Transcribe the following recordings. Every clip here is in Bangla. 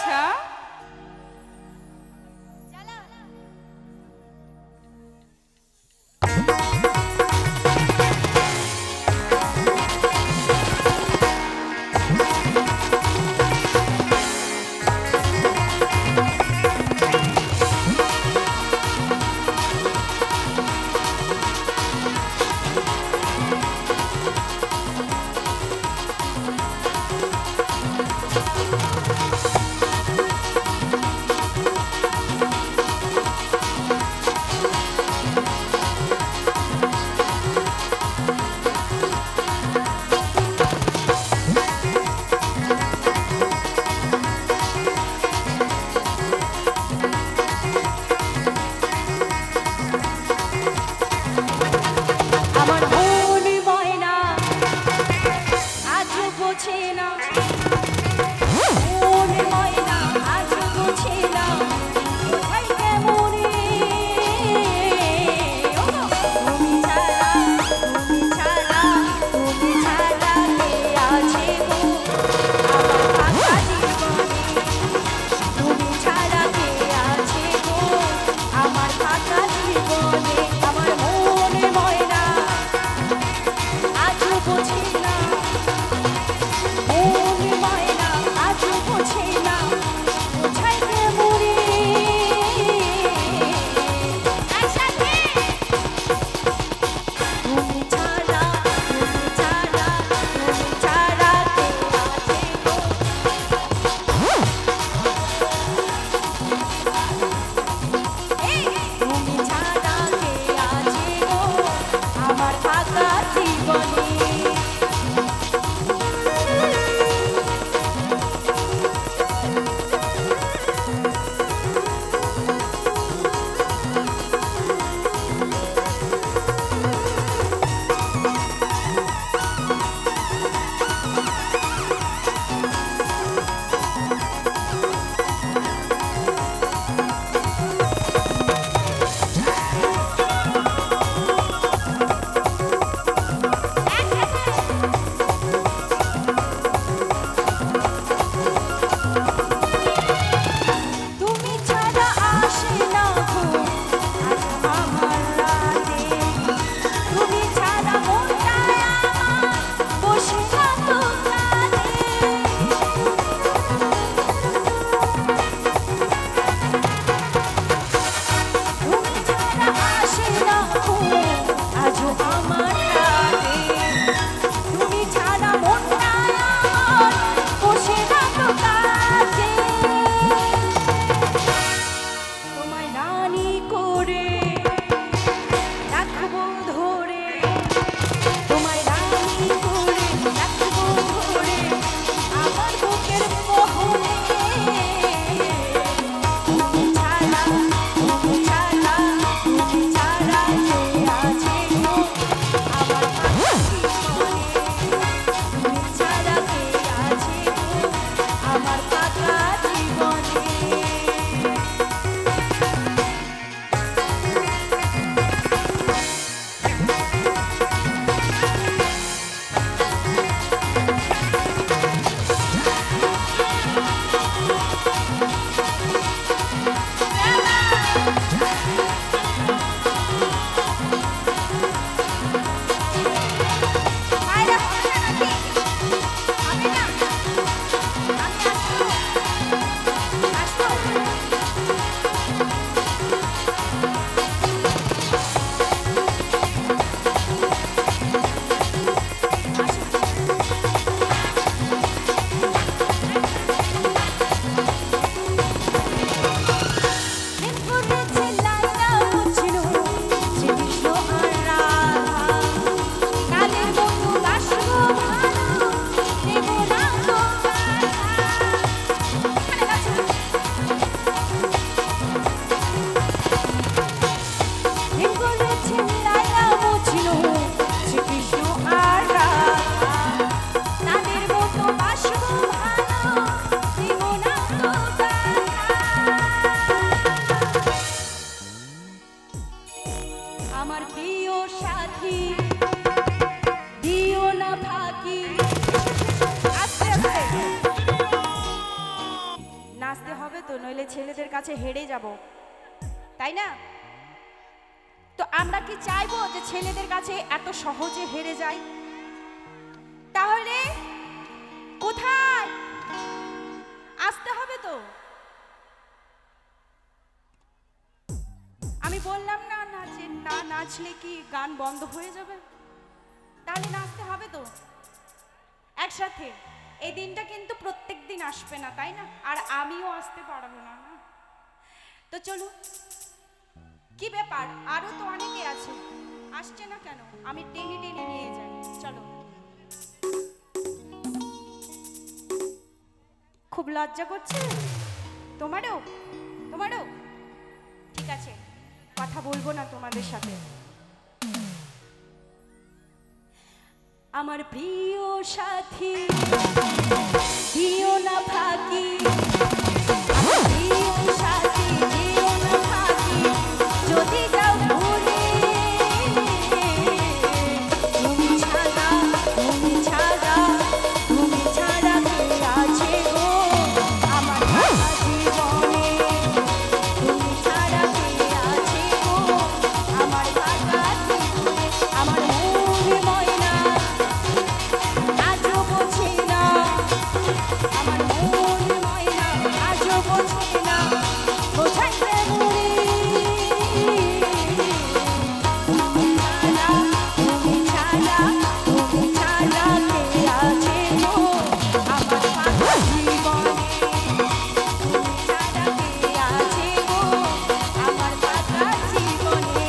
আচ্ছা তাহলে ছেলেদের কাছে হেরে যাব, তাই না? তো আমরা কি চাইবো যে ছেলেদের কাছে এত সহজে হেরে যাই? তাহলে কোথায় আসতে হবে? তো আমি বললাম না যে না নাচলে কি গান বন্ধ হয়ে যাবে? তাহলে নাচতে হবে তো একসাথে। এই দিনটা কিন্তু প্রত্যেক দিন আসবে না, তাই না? আর আমিও আসতে পারবো না। তো চলো, কি ব্যাপার, আরো তো অনেকে আছে, আসছে না কেন? আমি টেনে টেনে নিয়ে যাই, চলো। খুব লজ্জা করছে তোমারও? তোমারও? ঠিক আছে, কথা বলবো না তোমাদের সাথে। আমার প্রিয় সাথী দিও না ফাঁকি, আমার প্রিয় সাথী দিও না ফাঁকি, যদি যাও ভুলে তুমি ছাড়া, তুমি ছাড়া, তুমি ছাড়া কে আছে গো আমার জীবনে, তুমি ছাড়া কে আছে গো আমার ফাঁকা জীবনে। আমার মনে ময়না আজও বোঝে না, আমার মনে ময়না আজও বোঝে না, বোঝাইতে মরে তুমি ছাড়া, তুমি ছাড়া, তুমি ছাড়া কে আছে গো আমার ফাঁকা জীবনে, তুমি ছাড়া কে আছে গো আমার ফাঁকা জীবনে।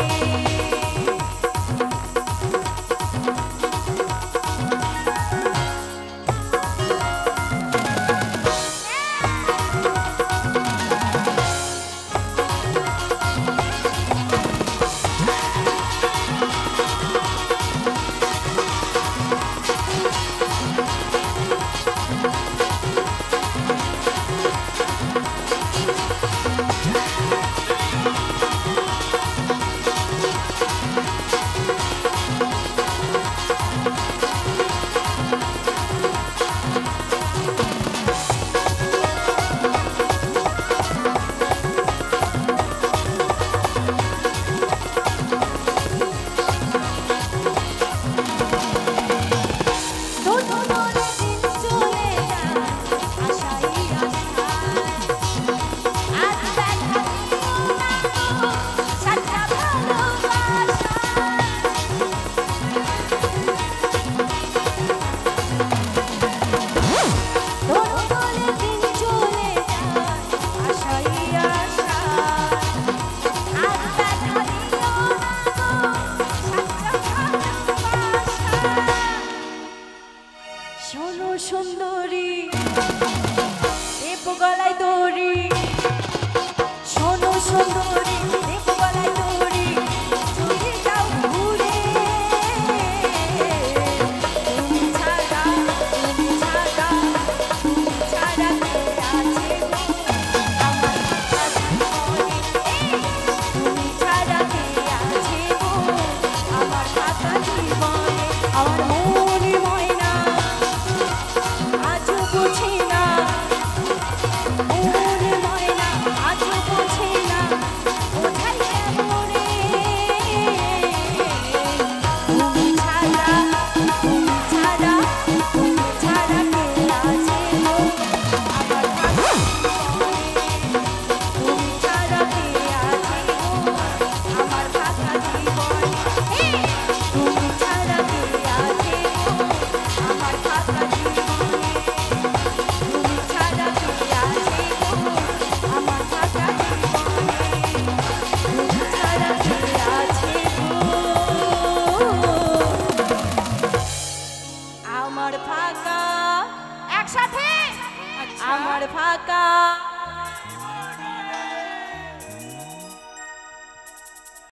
শোনো সুন্দরী দেব গলায় দড়ি, শোনো সুন্দরী দেব গলায় দড়ি, যদি যাও ঘুরে তুমি ছাড়া, তুমি ছাড়া, তুমি ছাড়া কে আছে গো আমার ফাঁকা জীবনে, তুমি ছাড়া কে আছে গো আমার ফাঁকা জীবনে। আমার মনে ময়না আজও বোঝে না, মনে ময়না আজও বোঝে না, বোঝাইতে মরে তুমি ছাড়া, তুমি ছাড়া, তুমি ছাড়া কে আছে গো আমার ফাঁকা জীবনে, তুমি ছাড়া কে আছে গো আমার ফাঁকা জীবনে, তুমি ছাড়া কে আছে গো আমার ফাঁকা জীবনে, তুমি ছাড়া কে আছে গো আমার ফাঁকা জীবনে, তুমি ছাড়া কে আছে গো আমার ফাঁকা, একসাথে আমার ফাঁকা